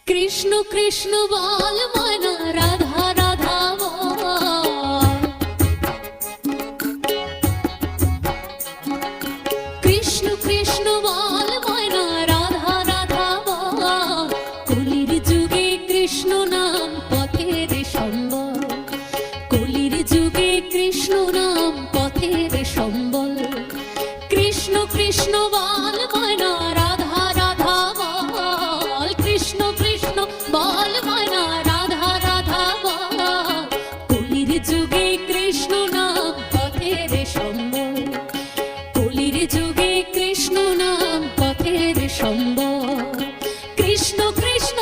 কৃষ্ণ কৃষ্ণ বল ময়না, রাধা রাধা বল। কৃষ্ণ কৃষ্ণ বল ময়না, রাধা রাধা বল। কলির যুগে কৃষ্ণ নাম পথের সম্বল, কলির যুগে কৃষ্ণ নাম পথের সম্বল। কৃষ্ণ কৃষ্ণ বল ময়না, রাধা রাধা বল। কৃষ্ণ কৃষ্ণ বল ময়না, রাধা রাধা বল। কলির যুগে কৃষ্ণ নাম পথের সম্বল, কলির যুগে কৃষ্ণ নাম পথের সম্বল। কৃষ্ণ কৃষ্ণ